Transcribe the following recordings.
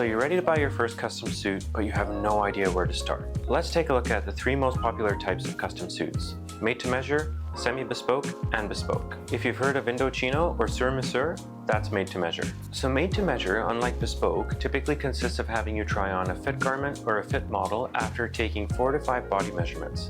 So you're ready to buy your first custom suit, but you have no idea where to start. Let's take a look at the 3 most popular types of custom suits: made to measure, semi-bespoke, and bespoke. If you've heard of Indochino or sur mesure, that's made to measure. So made to measure, unlike bespoke, typically consists of having you try on a fit garment or a fit model after taking 4 to 5 body measurements.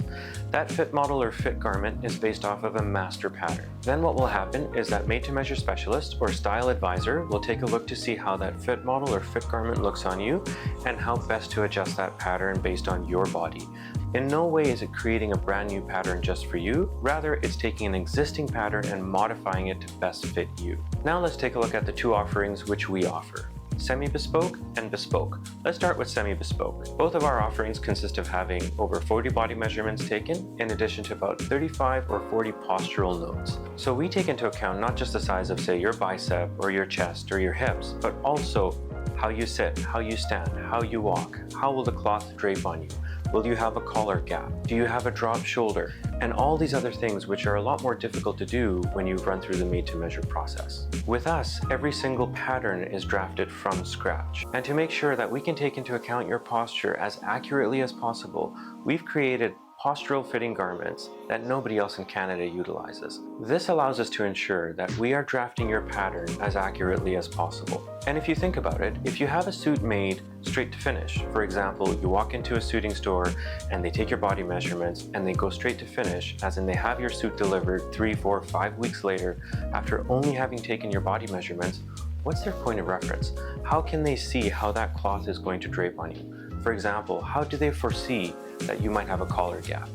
That fit model or fit garment is based off of a master pattern. Then what will happen is that made to measure specialist or style advisor will take a look to see how that fit model or fit garment looks on you and how best to adjust that pattern based on your body. In no way is it creating a brand new pattern just for you, rather it's taking an existing pattern and modifying it to best fit you. Now let's take a look at the 2 offerings which we offer: semi-bespoke and bespoke. Let's start with semi-bespoke. Both of our offerings consist of having over 40 body measurements taken, in addition to about 35 or 40 postural notes. So we take into account not just the size of, say, your bicep or your chest or your hips, but also how you sit, how you stand, how you walk, how will the cloth drape on you, will you have a collar gap, do you have a drop shoulder, and all these other things which are a lot more difficult to do when you run through the made to measure process. With us, every single pattern is drafted from scratch. And to make sure that we can take into account your posture as accurately as possible, we've created postural fitting garments that nobody else in Canada utilizes. This allows us to ensure that we are drafting your pattern as accurately as possible. And if you think about it, if you have a suit made straight to finish, for example, you walk into a suiting store and they take your body measurements and they go straight to finish, as in they have your suit delivered 3, 4, 5 weeks later after only having taken your body measurements, what's their point of reference? How can they see how that cloth is going to drape on you? For example, how do they foresee that you might have a collar gap?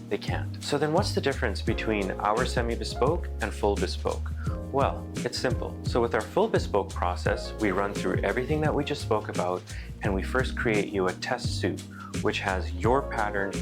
They can't. So then what's the difference between our semi-bespoke and full bespoke? Well, it's simple. So with our full bespoke process, we run through everything that we just spoke about, and we first create you a test suit, which has your pattern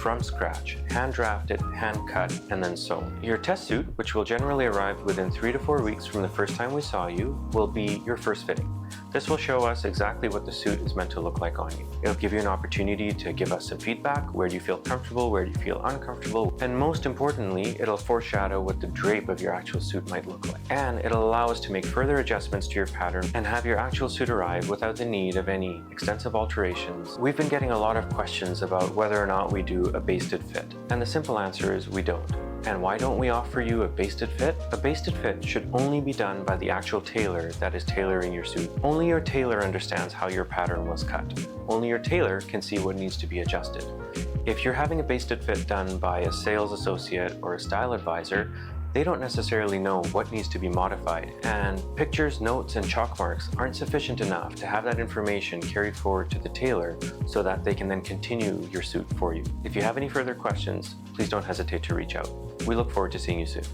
from scratch, hand drafted, hand cut, and then sewn. Your test suit, which will generally arrive within 3 to 4 weeks from the first time we saw you, will be your first fitting. This will show us exactly what the suit is meant to look like on you. It'll give you an opportunity to give us some feedback. Where do you feel comfortable? Where do you feel uncomfortable? And most importantly, it'll foreshadow what the drape of your actual suit might look like. And it'll allow us to make further adjustments to your pattern and have your actual suit arrive without the need of any extensive alterations. We've been getting a lot of questions about whether or not we do a basted fit. And the simple answer is we don't. And why don't we offer you a basted fit? A basted fit should only be done by the actual tailor that is tailoring your suit. Only your tailor understands how your pattern was cut. Only your tailor can see what needs to be adjusted. If you're having a basted fit done by a sales associate or a style advisor, they don't necessarily know what needs to be modified, and pictures, notes, and chalk marks aren't sufficient enough to have that information carried forward to the tailor so that they can then continue your suit for you. If you have any further questions, please don't hesitate to reach out. We look forward to seeing you soon.